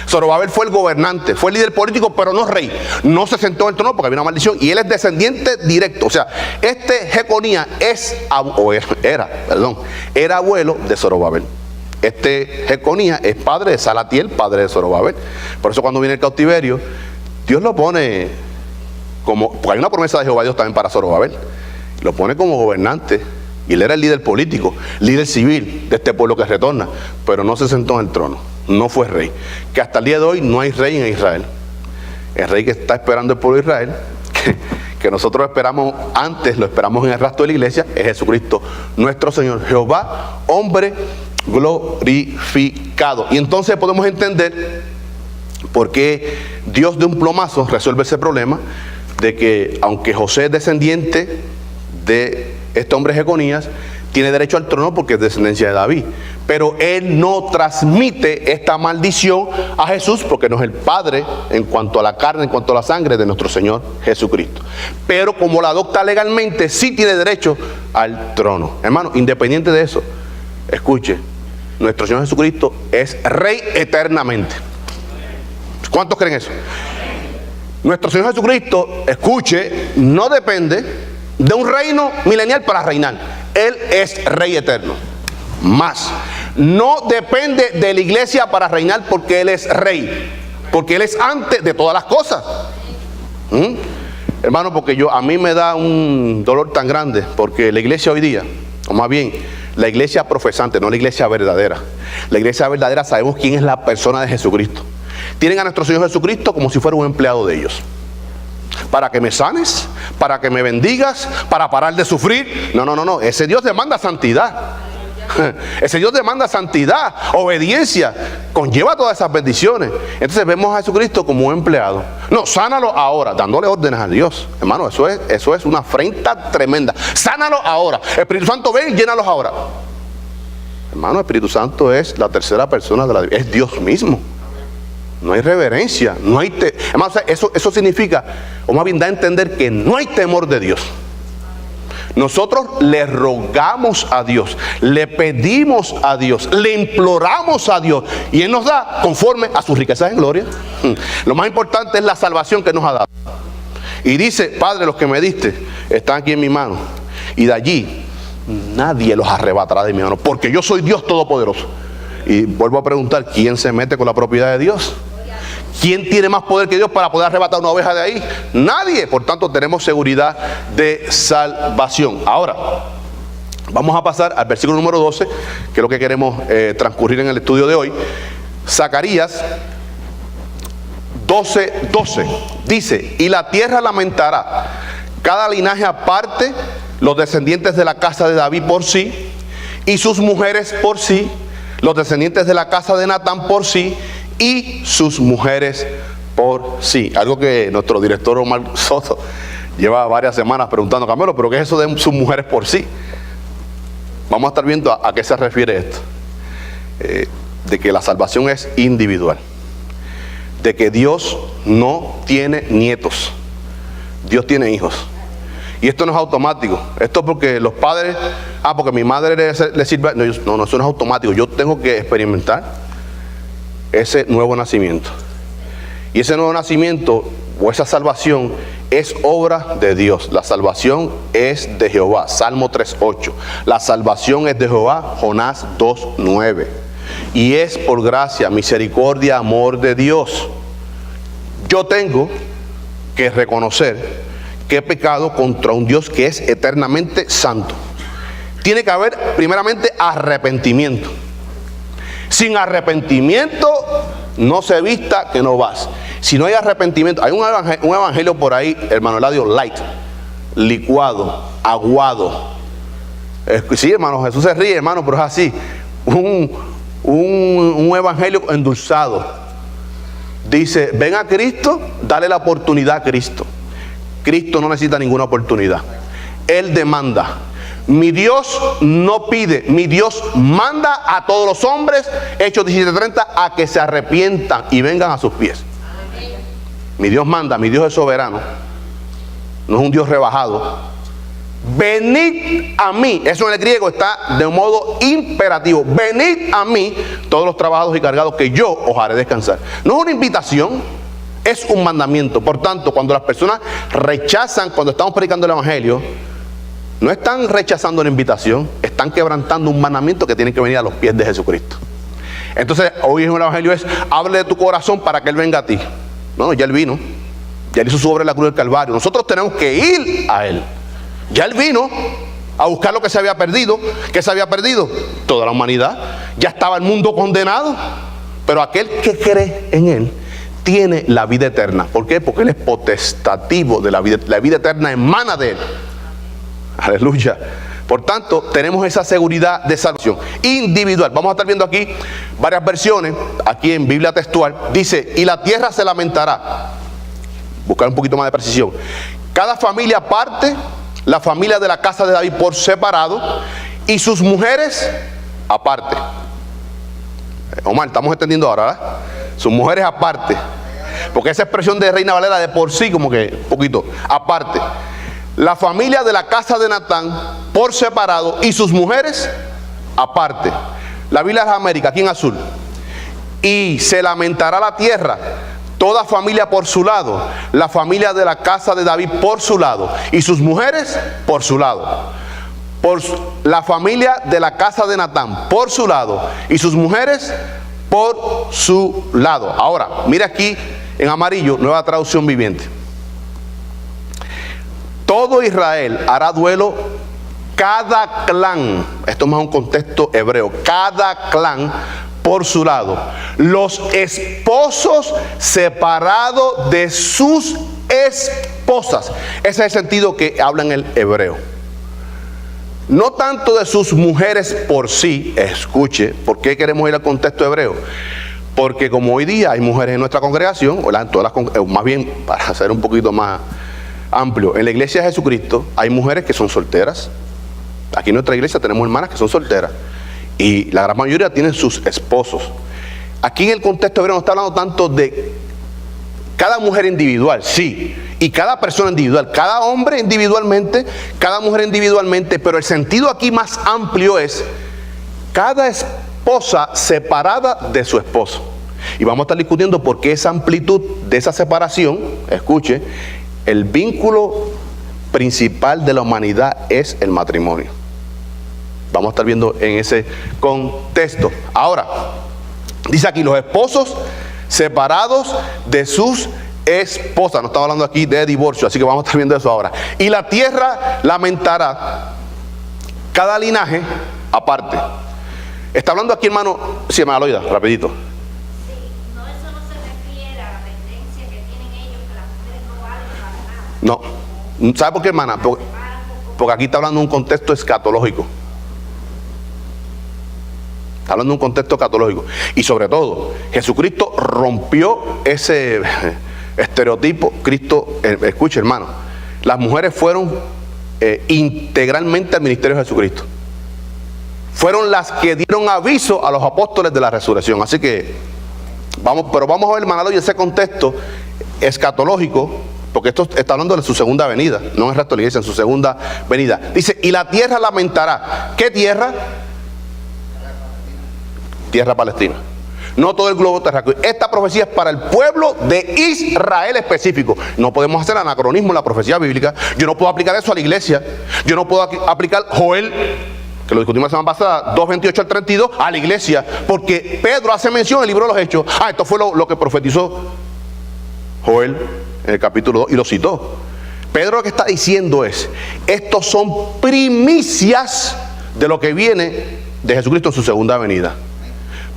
Zorobabel fue el gobernante, fue el líder político, pero no rey. No se sentó en el trono porque había una maldición. Y él es descendiente directo. O sea, este Jeconías era abuelo de Zorobabel. Este Jeconías es padre de Salatiel, padre de Zorobabel. Por eso cuando viene el cautiverio, Dios lo pone como, porque hay una promesa de Jehová Dios también para Zorobabel, lo pone como gobernante, y él era el líder político, líder civil de este pueblo que retorna, pero no se sentó en el trono, no fue rey, que hasta el día de hoy no hay rey en Israel. El rey que está esperando el pueblo de Israel, que nosotros esperamos antes, lo esperamos en el rastro de la iglesia, es Jesucristo, nuestro Señor, Jehová, hombre glorificado. Y entonces podemos entender porque Dios de un plomazo resuelve ese problema de que aunque José es descendiente de este hombre Jeconías, tiene derecho al trono porque es descendencia de David, pero él no transmite esta maldición a Jesús porque no es el padre en cuanto a la carne, en cuanto a la sangre de nuestro Señor Jesucristo, pero como la adopta legalmente sí tiene derecho al trono. Hermano, independiente de eso, escuche, nuestro Señor Jesucristo es rey eternamente. ¿Cuántos creen eso? Nuestro Señor Jesucristo, escuche, no depende de un reino milenial para reinar. Él es rey eterno. Más, no depende de la iglesia para reinar porque Él es rey. Porque Él es antes de todas las cosas. Hermano, porque a mí me da un dolor tan grande porque la iglesia hoy día, o más bien, la iglesia profesante, no la iglesia verdadera. La iglesia verdadera sabemos quién es la persona de Jesucristo. Tienen a nuestro Señor Jesucristo como si fuera un empleado de ellos. Para que me sanes, para que me bendigas, para parar de sufrir. No. Ese Dios demanda santidad. Ese Dios demanda santidad, obediencia. Conlleva todas esas bendiciones. Entonces vemos a Jesucristo como un empleado. No, sánalo ahora, dándole órdenes a Dios. Hermano, eso es una afrenta tremenda. Sánalo ahora. Espíritu Santo, ven y llénalos ahora. Hermano, el Espíritu Santo es la tercera persona de la Biblia. Es Dios mismo. No hay reverencia, no hay hermano, eso significa, o más bien da a entender que no hay temor de Dios. Nosotros le rogamos a Dios, le pedimos a Dios, le imploramos a Dios, y Él nos da conforme a sus riquezas en gloria. Lo más importante es la salvación que nos ha dado. Y dice, Padre, los que me diste están aquí en mi mano, y de allí nadie los arrebatará de mi mano, porque yo soy Dios Todopoderoso. Y vuelvo a preguntar, ¿quién se mete con la propiedad de Dios? ¿Quién tiene más poder que Dios para poder arrebatar una oveja de ahí? Nadie. Por tanto, tenemos seguridad de salvación. Ahora, vamos a pasar al versículo número 12, que es lo que queremos transcurrir en el estudio de hoy. Zacarías, 12:12. Dice, y la tierra lamentará, cada linaje aparte, los descendientes de la casa de David por sí, y sus mujeres por sí, los descendientes de la casa de Natán por sí, y sus mujeres por sí. Algo que nuestro director Omar Soto lleva varias semanas preguntando, Camilo, ¿pero qué es eso de sus mujeres por sí? Vamos a estar viendo a qué se refiere esto. De que la salvación es individual. De que Dios no tiene nietos. Dios tiene hijos. Y esto no es automático. Esto es porque los padres, porque mi madre le sirve. No, eso no es automático. Yo tengo que experimentar ese nuevo nacimiento. Y ese nuevo nacimiento o esa salvación es obra de Dios. La salvación es de Jehová. Salmo 3:8. La salvación es de Jehová. Jonás 2:9. Y es por gracia, misericordia, amor de Dios. Yo tengo que reconocer que he pecado contra un Dios que es eternamente santo. Tiene que haber primeramente arrepentimiento. Sin arrepentimiento no se vista que no vas. Si no hay arrepentimiento, hay un evangelio por ahí, hermano Eladio, light, licuado, aguado. Sí, hermano, Jesús se ríe, hermano, pero es así. Un evangelio endulzado. Dice, ven a Cristo, dale la oportunidad a Cristo. Cristo no necesita ninguna oportunidad. Él demanda. Mi Dios no pide, mi Dios manda a todos los hombres, Hechos 17:30, a que se arrepientan y vengan a sus pies. Mi Dios manda, mi Dios es soberano. No es un Dios rebajado. Venid a mí, eso en el griego está de un modo imperativo. Venid a mí, todos los trabajados y cargados, que yo os haré descansar. No es una invitación, es un mandamiento. Por tanto, cuando las personas rechazan, cuando estamos predicando el evangelio, no están rechazando una invitación, están quebrantando un mandamiento que tiene que venir a los pies de Jesucristo. Entonces, hoy en el evangelio es, hable de tu corazón para que Él venga a ti. No, ya Él vino, ya Él hizo su obra en la cruz del Calvario. Nosotros tenemos que ir a Él. Ya Él vino a buscar lo que se había perdido. ¿Qué se había perdido? Toda la humanidad. Ya estaba el mundo condenado. Pero aquel que cree en Él tiene la vida eterna. ¿Por qué? Porque Él es potestativo de la vida. La vida eterna emana de Él. Aleluya. Por tanto, tenemos esa seguridad de salvación individual. Vamos a estar viendo aquí varias versiones. Aquí en Biblia textual dice, y la tierra se lamentará. Buscar un poquito más de precisión. Cada familia aparte, la familia de la casa de David por separado, y sus mujeres aparte. Omar, estamos entendiendo ahora, ¿verdad? Sus mujeres aparte. Porque esa expresión de Reina Valera de por sí, como que un poquito aparte. La familia de la casa de Natán por separado y sus mujeres aparte. La Biblia de las Américas, aquí en azul. Y se lamentará la tierra, toda familia por su lado, la familia de la casa de David por su lado y sus mujeres por su lado. Por la familia de la casa de Natán por su lado y sus mujeres por su lado. Ahora, mira aquí en amarillo, Nueva Traducción Viviente. Todo Israel hará duelo, cada clan, esto es más un contexto hebreo, cada clan por su lado, los esposos separados de sus esposas. Ese es el sentido que habla en el hebreo. No tanto de sus mujeres por sí. Escuche, ¿por qué queremos ir al contexto hebreo? Porque como hoy día hay mujeres en nuestra congregación, más bien para hacer un poquito más amplio, en la iglesia de Jesucristo hay mujeres que son solteras. Aquí en nuestra iglesia tenemos hermanas que son solteras y la gran mayoría tienen sus esposos. Aquí en el contexto hebreo no está hablando tanto de cada mujer individual, sí, y cada persona individual, cada hombre individualmente, cada mujer individualmente, pero el sentido aquí más amplio es cada esposa separada de su esposo. Y vamos a estar discutiendo por qué esa amplitud de esa separación. Escuche, el vínculo principal de la humanidad es el matrimonio. Vamos a estar viendo en ese contexto. Ahora, dice aquí, los esposos separados de sus esposas. No estamos hablando aquí de divorcio, así que vamos a estar viendo eso ahora. Y la tierra lamentará cada linaje aparte. Está hablando aquí, hermano, sí, hermano Loida, rapidito. Sí, no, eso no se refiere a la tendencia No. ¿Sabe por qué, hermana? Porque aquí está hablando de un contexto escatológico. Está hablando de un contexto escatológico. Y sobre todo, Jesucristo rompió ese estereotipo. Cristo, escuche, hermano, las mujeres fueron integralmente al ministerio de Jesucristo. Fueron las que dieron aviso a los apóstoles de la resurrección. Así que, vamos a ver, hermano, y ese contexto escatológico, porque esto está hablando de su segunda venida, no en el resto de la iglesia, en su segunda venida. Dice, y la tierra lamentará. ¿Qué tierra? Tierra palestina. No todo el globo terráqueo. Esta profecía es para el pueblo de Israel específico. No podemos hacer anacronismo en la profecía bíblica. Yo no puedo aplicar eso a la iglesia. Yo no puedo aplicar Joel, que lo discutimos la semana pasada, 2:28 al 32, a la iglesia. Porque Pedro hace mención en el libro de los Hechos. Esto fue lo que profetizó Joel en el capítulo 2 y lo citó. Pedro lo que está diciendo es, estos son primicias de lo que viene de Jesucristo en su segunda venida.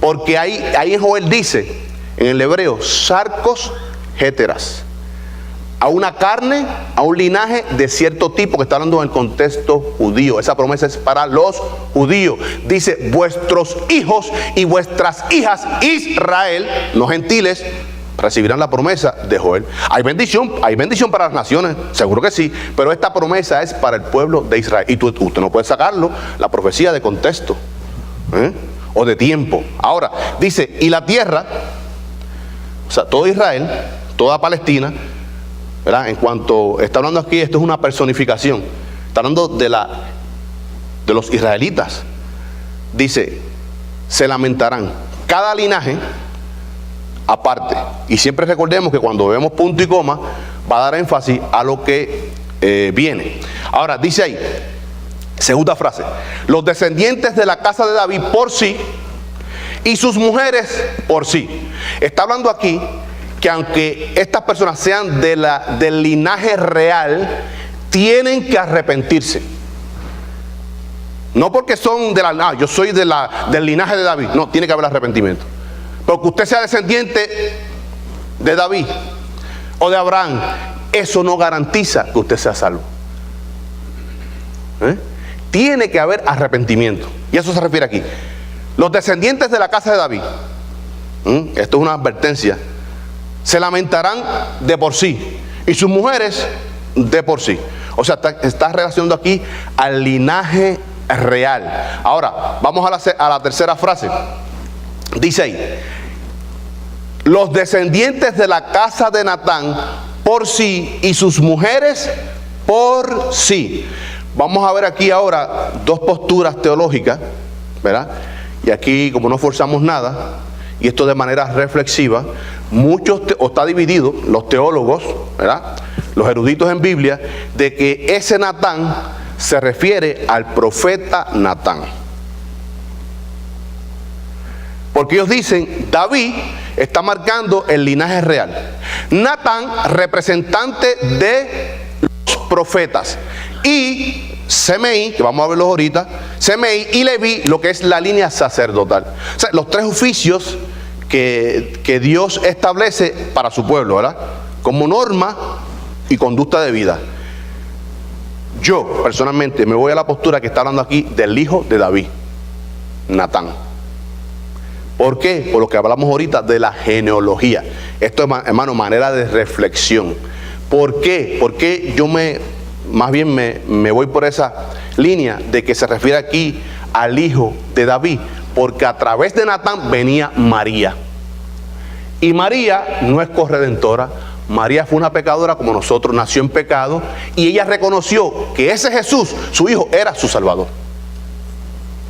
Porque ahí en Joel dice, en el hebreo, sarcos héteras, a una carne, a un linaje de cierto tipo, que está hablando en el contexto judío. Esa promesa es para los judíos. Dice, vuestros hijos y vuestras hijas, Israel, no gentiles, recibirán la promesa de Joel. Hay bendición para las naciones, seguro que sí, pero esta promesa es para el pueblo de Israel. Y usted no puede sacarlo, la profecía, de contexto, o de tiempo. Ahora, dice, y la tierra, o sea, todo Israel, toda Palestina, ¿verdad? En cuanto está hablando aquí, esto es una personificación. Está hablando de los israelitas. Dice, se lamentarán. Cada linaje aparte. Y siempre recordemos que cuando vemos punto y coma, va a dar énfasis a lo que viene. Ahora, dice ahí, segunda frase, los descendientes de la casa de David por sí y sus mujeres por sí. Está hablando aquí que aunque estas personas sean del linaje real, tienen que arrepentirse. No porque son yo soy del linaje de David. No, tiene que haber arrepentimiento. Porque usted sea descendiente de David o de Abraham, eso no garantiza que usted sea salvo. Tiene que haber arrepentimiento. Y eso se refiere aquí. Los descendientes de la casa de David, esto es una advertencia, se lamentarán de por sí, y sus mujeres de por sí. O sea, está relacionando aquí al linaje real. Ahora, vamos a la tercera frase. Dice ahí, los descendientes de la casa de Natán por sí y sus mujeres por sí. Vamos a ver aquí ahora dos posturas teológicas, ¿verdad? Y aquí, como no forzamos nada, y esto de manera reflexiva, está dividido, los teólogos, ¿verdad?, los eruditos en Biblia, de que ese Natán se refiere al profeta Natán. Porque ellos dicen, David está marcando el linaje real. Natán, representante de los profetas. Y Semei, que vamos a verlos ahorita, Semei y Leví, lo que es la línea sacerdotal. O sea, los tres oficios que Dios establece para su pueblo, ¿verdad?, como norma y conducta de vida. Yo, personalmente, me voy a la postura que está hablando aquí del hijo de David, Natán. ¿Por qué? Por lo que hablamos ahorita de la genealogía. Esto es, hermano, manera de reflexión. ¿Por qué? Porque yo más bien me voy por esa línea de que se refiere aquí al hijo de David, porque a través de Natán venía María. Y María no es corredentora. María fue una pecadora como nosotros, nació en pecado, y ella reconoció que ese Jesús, su hijo, era su Salvador.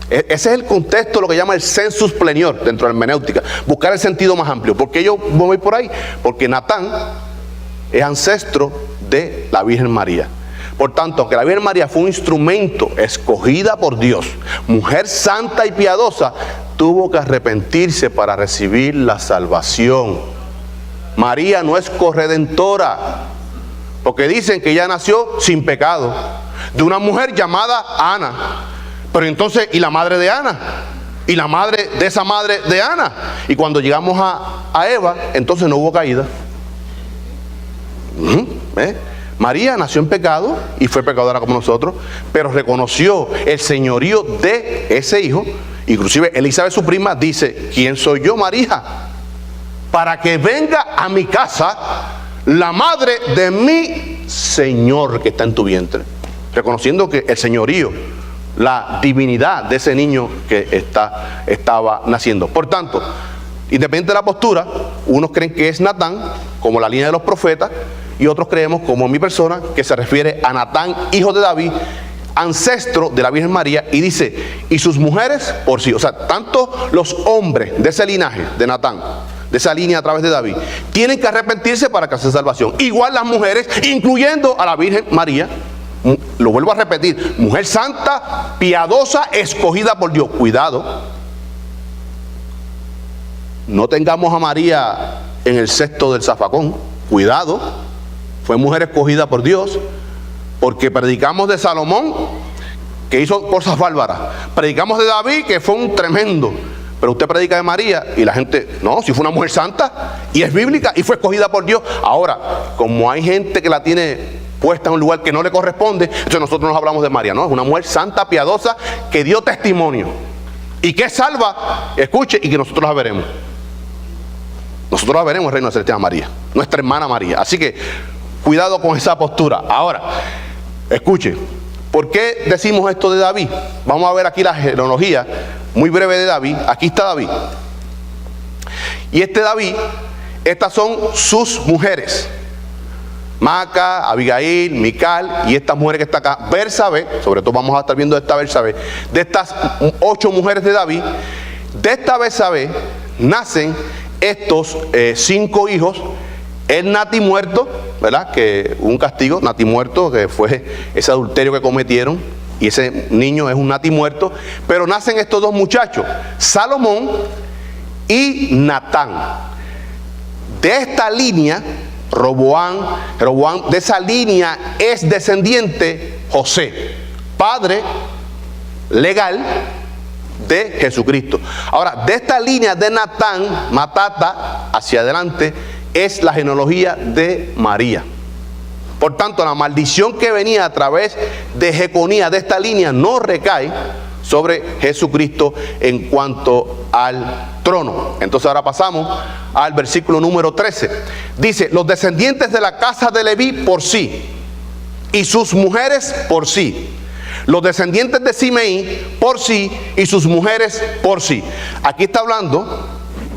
Ese es el contexto, lo que llama el sensus plenior dentro de la hermenéutica, buscar el sentido más amplio. ¿Por qué yo voy por ahí? Porque Natán es ancestro de la Virgen María. Por tanto, aunque la Virgen María fue un instrumento escogida por Dios, mujer santa y piadosa, tuvo que arrepentirse para recibir la salvación. María no es corredentora, porque dicen que ella nació sin pecado, de una mujer llamada Ana. Pero entonces, ¿y la madre de Ana? ¿Y la madre de esa madre de Ana? Y cuando llegamos a Eva, entonces no hubo caída. María nació en pecado y fue pecadora como nosotros, pero reconoció el señorío de ese hijo. Inclusive Elizabeth, su prima, dice: ¿quién soy yo, María, para que venga a mi casa la madre de mi Señor que está en tu vientre? Reconociendo que el señorío, la divinidad de ese niño que estaba naciendo. Por tanto, independiente de la postura, unos creen que es Natán, como la línea de los profetas, y otros creemos, como mi persona, que se refiere a Natán, hijo de David, ancestro de la Virgen María, y dice: y sus mujeres por sí. O sea, tanto los hombres de ese linaje de Natán, de esa línea a través de David, tienen que arrepentirse para que haya salvación. Igual las mujeres, incluyendo a la Virgen María. Lo vuelvo a repetir: mujer santa, piadosa, escogida por Dios. Cuidado, no tengamos a María en el cesto del zafacón. Cuidado, fue mujer escogida por Dios, porque predicamos de Salomón, que hizo cosas bárbaras. Predicamos de David, que fue un tremendo. Pero usted predica de María y la gente: no, si fue una mujer santa y es bíblica y fue escogida por Dios. Ahora, como hay gente que la tiene puesta en un lugar que no le corresponde, entonces nosotros nos hablamos de María. No, es una mujer santa, piadosa, que dio testimonio y que es salva. Escuche, y que nosotros la veremos. Nosotros la veremos en el reino de celestial, María, nuestra hermana María. Así que cuidado con esa postura. Ahora, escuche, ¿por qué decimos esto de David? Vamos a ver aquí la genealogía muy breve de David. Aquí está David. Y este David, estas son sus mujeres: Maca, Abigail, Mical, y estas mujeres que está acá, Bersabé. Sobre todo vamos a estar viendo esta Bersabé. De estas 8 mujeres de David, de esta Bersabé nacen estos 5 hijos. El natimuerto, ¿verdad? Que un castigo, natimuerto, que fue ese adulterio que cometieron, y ese niño es un natimuerto. Pero nacen estos 2 muchachos, Salomón y Natán. De esta línea, Roboam, de esa línea es descendiente José, padre legal de Jesucristo. Ahora, de esta línea de Natán, Matata, hacia adelante, es la genealogía de María. Por tanto, la maldición que venía a través de Jeconía, de esta línea, no recae sobre Jesucristo en cuanto al trono. Entonces ahora pasamos al versículo número 13. Dice: los descendientes de la casa de Leví por sí, y sus mujeres por sí. Los descendientes de Simeí por sí, y sus mujeres por sí. Aquí está hablando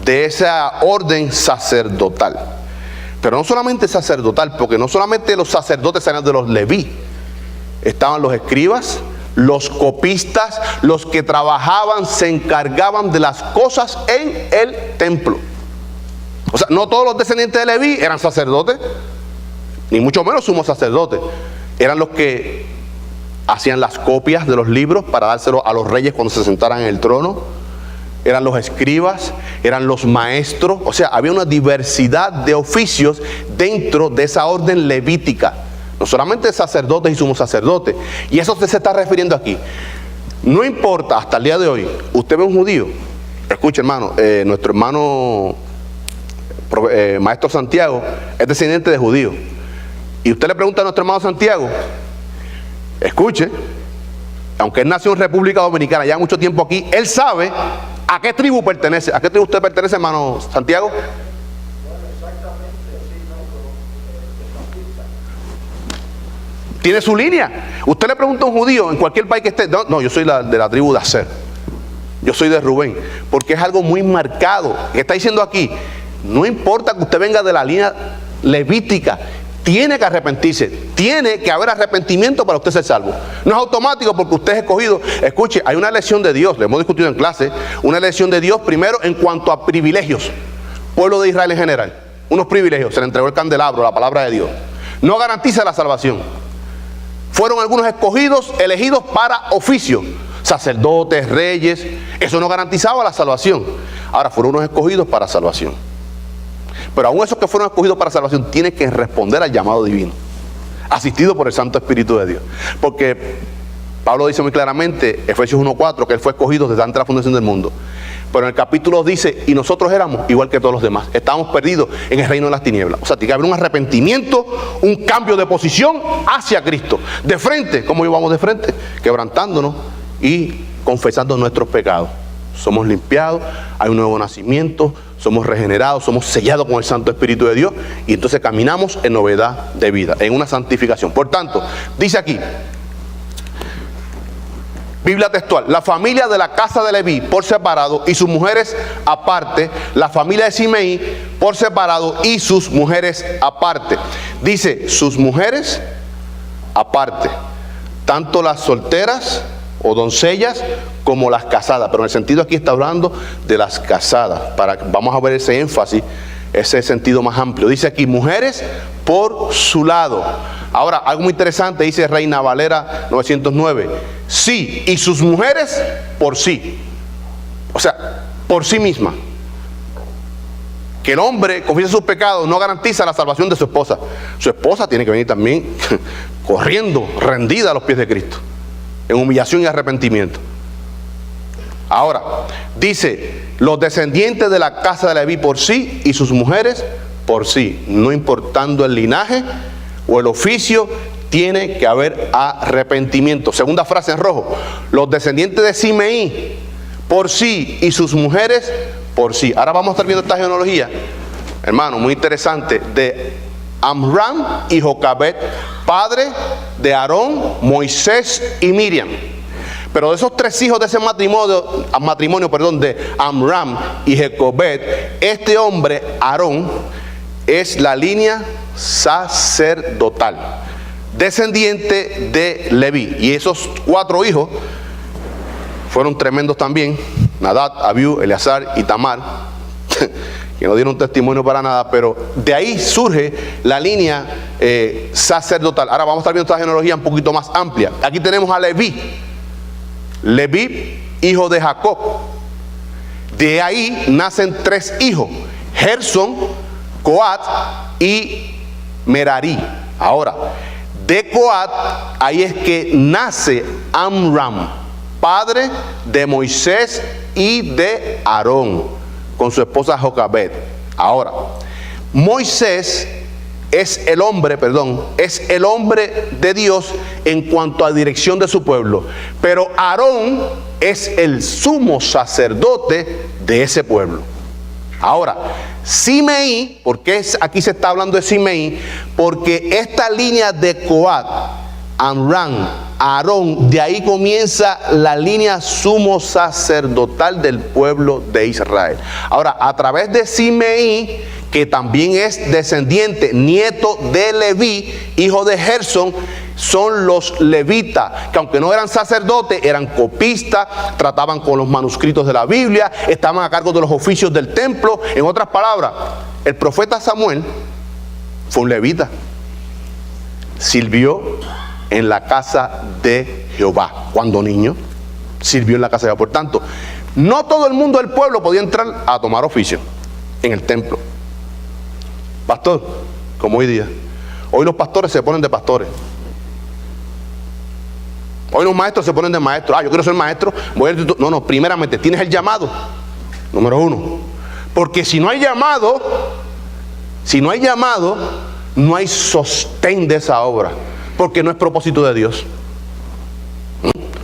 de esa orden sacerdotal. Pero no solamente sacerdotal, porque no solamente los sacerdotes eran de los Leví. Estaban los escribas, los copistas, los que trabajaban, se encargaban de las cosas en el templo. O sea, no todos los descendientes de Leví eran sacerdotes, ni mucho menos sumos sacerdotes. Eran los que hacían las copias de los libros para dárselos a los reyes cuando se sentaran en el trono. Eran los escribas, eran los maestros. O sea, había una diversidad de oficios dentro de esa orden levítica. No solamente sacerdotes y sumos sacerdotes. Y eso se está refiriendo aquí. No importa, hasta el día de hoy, usted ve un judío. Escuche, hermano, nuestro hermano maestro Santiago es descendiente de judíos. Y usted le pregunta a nuestro hermano Santiago, escuche, aunque él nació en República Dominicana, ya mucho tiempo aquí, él sabe a qué tribu pertenece. ¿A qué tribu usted pertenece, hermano Santiago? Tiene su línea. Usted le pregunta a un judío en cualquier país que esté: no, yo soy de la tribu de Aser, yo soy de Rubén, porque es algo muy marcado. ¿Qué está diciendo aquí? No importa que usted venga de la línea levítica, tiene que arrepentirse, tiene que haber arrepentimiento para usted ser salvo. No es automático porque usted es escogido. Escuche, hay una elección de Dios, le hemos discutido en clase, una elección de Dios primero en cuanto a privilegios. Pueblo de Israel en general, unos privilegios, se le entregó el candelabro, la palabra de Dios. No garantiza la salvación. Fueron algunos escogidos, elegidos para oficio, sacerdotes, reyes. Eso no garantizaba la salvación. Ahora fueron unos escogidos para salvación. Pero aún esos que fueron escogidos para salvación tienen que responder al llamado divino, asistido por el Santo Espíritu de Dios. Porque Pablo dice muy claramente, Efesios 1:4, que él fue escogido desde antes de la fundación del mundo. Pero en el capítulo 2 dice, y nosotros éramos igual que todos los demás. Estábamos perdidos en el reino de las tinieblas. O sea, tiene que haber un arrepentimiento, un cambio de posición hacia Cristo. De frente, ¿cómo íbamos de frente? Quebrantándonos y confesando nuestros pecados. Somos limpiados, hay un nuevo nacimiento, somos regenerados, somos sellados con el Santo Espíritu de Dios. Y entonces caminamos en novedad de vida, en una santificación. Por tanto, dice aquí, Biblia textual, la familia de la casa de Leví por separado y sus mujeres aparte, la familia de Simeí por separado y sus mujeres aparte. Dice, sus mujeres aparte, tanto las solteras o doncellas como las casadas, pero en el sentido aquí está hablando de las casadas, vamos a ver ese énfasis, ese sentido más amplio. Dice aquí, mujeres por su lado. Ahora, algo muy interesante, dice Reina Valera 909, sí, y sus mujeres por sí. O sea, por sí misma. Que el hombre confiese sus pecados no garantiza la salvación de su esposa. Su esposa tiene que venir también corriendo, rendida a los pies de Cristo, en humillación y arrepentimiento. Ahora, dice, los descendientes de la casa de Leví por sí y sus mujeres por sí, no importando el linaje o el oficio, tiene que haber arrepentimiento. Segunda frase en rojo, los descendientes de Simeí por sí y sus mujeres por sí. Ahora vamos a estar viendo esta genealogía, hermano, muy interesante, de Amram y Jocabed, padre de Aarón, Moisés y Miriam. Pero de esos tres hijos de ese matrimonio, de Amram y Jocabed, este hombre, Aarón, es la línea sacerdotal, descendiente de Leví. Y esos cuatro hijos fueron tremendos también, Nadab, Abiú, Eleazar y Tamar, que no dieron testimonio para nada, pero de ahí surge la línea sacerdotal. Ahora vamos a estar viendo esta genealogía un poquito más amplia. Aquí tenemos a Leví, hijo de Jacob. De ahí nacen tres hijos, Gersón, Coat y Merari. Ahora, de Coat, ahí es que nace Amram, padre de Moisés y de Aarón, con su esposa Jocabed. Ahora, Moisés es el hombre de Dios en cuanto a dirección de su pueblo, pero Aarón es el sumo sacerdote de ese pueblo. Ahora, Simeí, ¿por qué aquí se está hablando de Simeí? Porque esta línea de Coat, Amram, Aarón, de ahí comienza la línea sumo sacerdotal del pueblo de Israel. Ahora, a través de Simeí, que también es descendiente, nieto de Leví, hijo de Gersón, son los levitas, que aunque no eran sacerdotes, eran copistas, trataban con los manuscritos de la Biblia, estaban a cargo de los oficios del templo. En otras palabras, el profeta Samuel fue un levita, sirvió en la casa de Jehová. Cuando niño, sirvió en la casa de Jehová. Por tanto, no todo el mundo del pueblo podía entrar a tomar oficio en el templo. Pastor, como hoy día, hoy los pastores se ponen de pastores. Hoy los maestros se ponen de maestros. Yo quiero ser maestro. No, primeramente tienes el llamado, número uno. Porque si no hay llamado, no hay sostén de esa obra, porque no es propósito de Dios.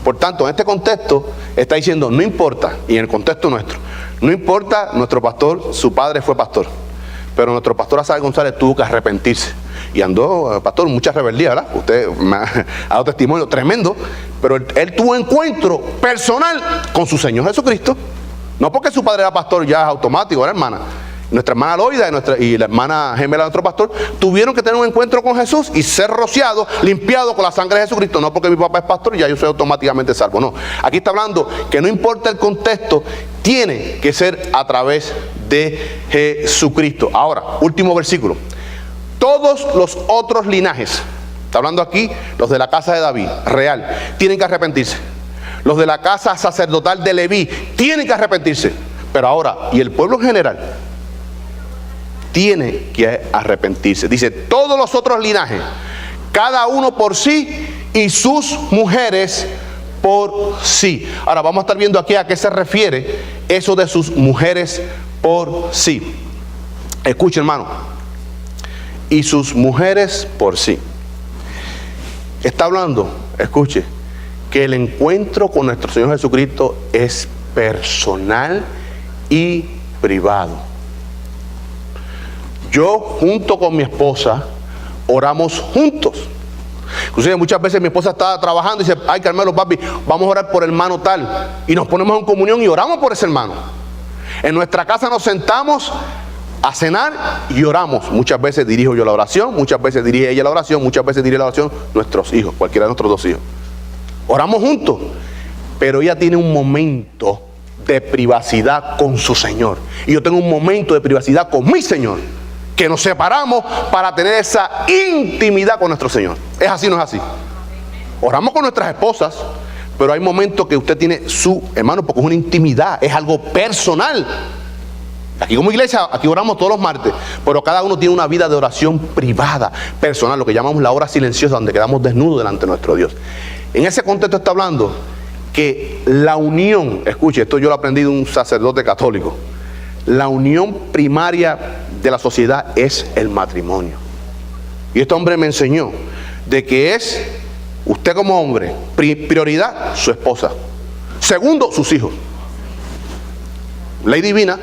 Por tanto, en este contexto está diciendo, no importa, y en el contexto nuestro, no importa, nuestro pastor, su padre fue pastor, pero nuestro pastor Azael González tuvo que arrepentirse. Y andó, pastor, mucha rebeldía, ¿verdad? Usted me ha dado testimonio tremendo, pero él tuvo encuentro personal con su Señor Jesucristo. No porque su padre era pastor ya es automático, ¿verdad, hermana? Nuestra hermana Loida y la hermana gemela de nuestro pastor tuvieron que tener un encuentro con Jesús y ser rociados, limpiados con la sangre de Jesucristo. No porque mi papá es pastor y ya yo soy automáticamente salvo. No, aquí está hablando que no importa el contexto, tiene que ser a través de Jesucristo. Ahora, último versículo. Todos los otros linajes, está hablando aquí los de la casa de David, real, tienen que arrepentirse. Los de la casa sacerdotal de Leví tienen que arrepentirse. Pero ahora, y el pueblo en general tiene que arrepentirse. Dice, todos los otros linajes, cada uno por sí y sus mujeres por sí. Ahora vamos a estar viendo aquí a qué se refiere eso de sus mujeres por sí. Escuche, hermano. Y sus mujeres por sí. Está hablando, escuche, que el encuentro con nuestro Señor Jesucristo es personal y privado. Yo junto con mi esposa oramos juntos. Inclusive muchas veces mi esposa está trabajando y dice: ay, Carmelo, papi, vamos a orar por el hermano tal. Y nos ponemos en comunión y oramos por ese hermano. En nuestra casa nos sentamos a cenar y oramos. Muchas veces dirijo yo la oración, muchas veces dirige ella la oración, muchas veces dirige la oración nuestros hijos, cualquiera de nuestros dos hijos. Oramos juntos, pero ella tiene un momento de privacidad con su Señor. Y yo tengo un momento de privacidad con mi Señor, que nos separamos para tener esa intimidad con nuestro Señor. ¿Es así o no es así? Oramos con nuestras esposas, pero hay momentos que usted tiene su hermano, porque es una intimidad, es algo personal. Aquí como iglesia, aquí oramos todos los martes, pero cada uno tiene una vida de oración privada, personal, lo que llamamos la hora silenciosa, donde quedamos desnudos delante de nuestro Dios. En ese contexto está hablando que la unión, escuche, esto yo lo aprendí de un sacerdote católico, la unión primaria de la sociedad es el matrimonio. Y este hombre me enseñó de que es, usted como hombre, prioridad, su esposa. Segundo, sus hijos. Ley divina,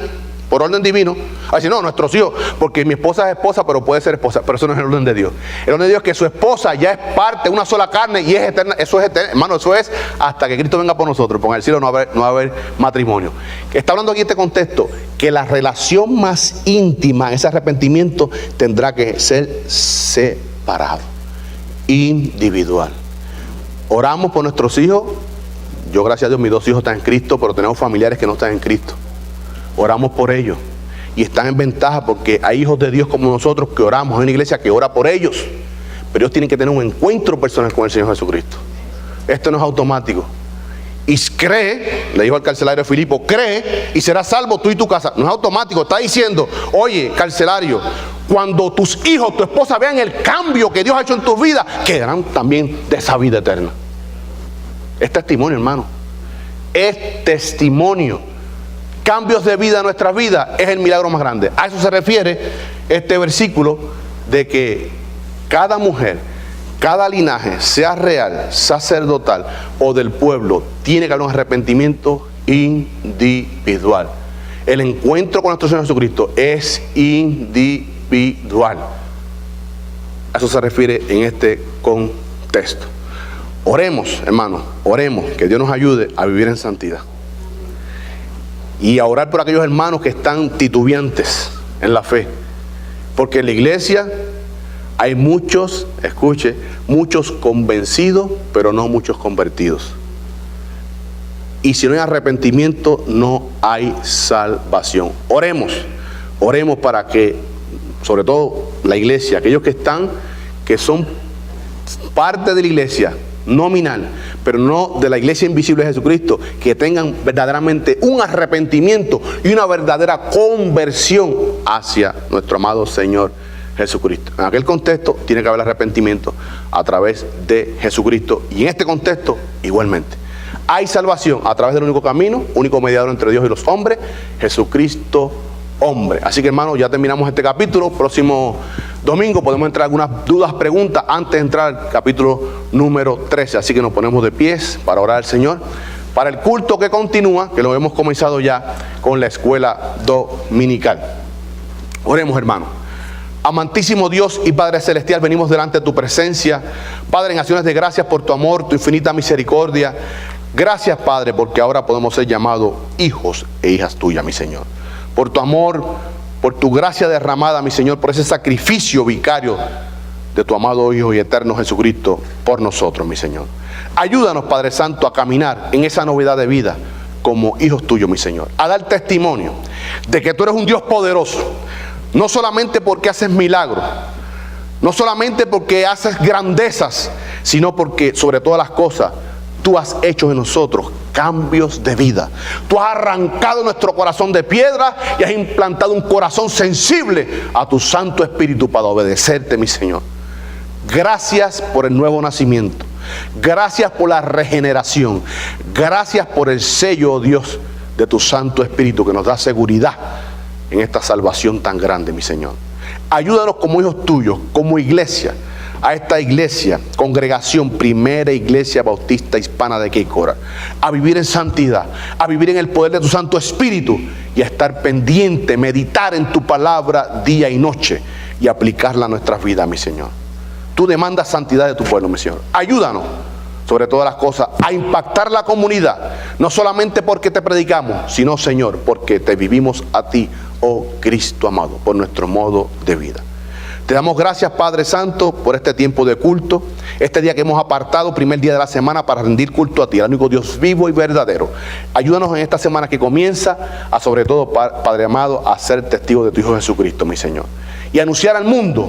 por orden divino. Así no, nuestros hijos, porque mi esposa es esposa, pero puede ser esposa, pero eso no es el orden de Dios. El orden de Dios es que su esposa ya es parte, una sola carne y es eterna. Eso es eterno, hermano, eso es hasta que Cristo venga por nosotros, porque en el cielo no va a haber matrimonio. Está hablando aquí en este contexto que la relación más íntima, ese arrepentimiento, tendrá que ser separado, individual. Oramos por nuestros hijos. Yo, gracias a Dios, mis dos hijos están en Cristo, pero tenemos familiares que no están en Cristo. Oramos por ellos y están en ventaja porque hay hijos de Dios como nosotros que oramos. Hay una iglesia que ora por ellos, pero ellos tienen que tener un encuentro personal con el Señor Jesucristo. Esto no es automático. Y cree, le dijo al carcelario Filipo, cree y serás salvo tú y tu casa. No es automático, está diciendo: oye, carcelario, cuando tus hijos, tu esposa vean el cambio que Dios ha hecho en tu vida, quedarán también de esa vida eterna. Es testimonio, hermano. Es testimonio. Cambios de vida en nuestras vidas es el milagro más grande. A eso se refiere este versículo de que cada mujer, cada linaje, sea real, sacerdotal o del pueblo, tiene que haber un arrepentimiento individual. El encuentro con nuestro Señor Jesucristo es individual. A eso se refiere en este contexto. Oremos, hermanos, oremos, que Dios nos ayude a vivir en santidad. Y a orar por aquellos hermanos que están titubeantes en la fe. Porque en la iglesia hay muchos, escuche, muchos convencidos, pero no muchos convertidos. Y si no hay arrepentimiento, no hay salvación. Oremos para que, sobre todo la iglesia, aquellos que son parte de la iglesia, nominal, pero no de la iglesia invisible de Jesucristo, que tengan verdaderamente un arrepentimiento y una verdadera conversión hacia nuestro amado Señor Jesucristo. En aquel contexto tiene que haber arrepentimiento a través de Jesucristo, y en este contexto igualmente hay salvación a través del único camino, único mediador entre Dios y los hombres, Jesucristo hombre. Así que, hermanos, ya terminamos este capítulo. Próximo domingo podemos entrar a algunas dudas, preguntas antes de entrar al capítulo número 13. Así que nos ponemos de pies para orar al Señor para el culto que continúa, que lo hemos comenzado ya con la escuela dominical. Oremos, hermanos. Amantísimo Dios y Padre Celestial, venimos delante de tu presencia, Padre, en acciones de gracias por tu amor, tu infinita misericordia. Gracias, Padre, porque ahora podemos ser llamados hijos e hijas tuyas, mi Señor. Por tu amor, por tu gracia derramada, mi Señor, por ese sacrificio vicario de tu amado Hijo y eterno Jesucristo por nosotros, mi Señor. Ayúdanos, Padre Santo, a caminar en esa novedad de vida como hijos tuyos, mi Señor. A dar testimonio de que tú eres un Dios poderoso, no solamente porque haces milagros, no solamente porque haces grandezas, sino porque sobre todas las cosas tú has hecho en nosotros cambios de vida. Tú has arrancado nuestro corazón de piedra y has implantado un corazón sensible a tu Santo Espíritu para obedecerte, mi Señor. Gracias por el nuevo nacimiento. Gracias por la regeneración. Gracias por el sello, oh Dios, de tu Santo Espíritu que nos da seguridad en esta salvación tan grande, mi Señor. Ayúdanos como hijos tuyos, como iglesia, a esta iglesia, congregación, Primera Iglesia Bautista Hispana de Quecora, a vivir en santidad, a vivir en el poder de tu Santo Espíritu y a estar pendiente, meditar en tu palabra día y noche y aplicarla a nuestras vidas, mi Señor. Tú demandas santidad de tu pueblo, mi Señor. Ayúdanos, sobre todas las cosas, a impactar la comunidad, no solamente porque te predicamos, sino, Señor, porque te vivimos a ti, oh Cristo amado, por nuestro modo de vida. Te damos gracias, Padre Santo, por este tiempo de culto, este día que hemos apartado, primer día de la semana, para rendir culto a ti, al único Dios vivo y verdadero. Ayúdanos en esta semana que comienza, a sobre todo, Padre amado, a ser testigo de tu Hijo Jesucristo, mi Señor, y anunciar al mundo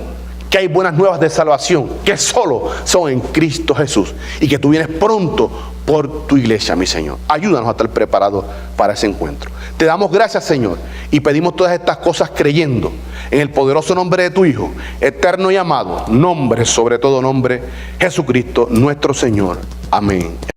que hay buenas nuevas de salvación, que solo son en Cristo Jesús, y que tú vienes pronto por tu iglesia, mi Señor. Ayúdanos a estar preparados para ese encuentro. Te damos gracias, Señor, y pedimos todas estas cosas creyendo en el poderoso nombre de tu Hijo, eterno y amado, nombre sobre todo nombre, Jesucristo nuestro Señor. Amén.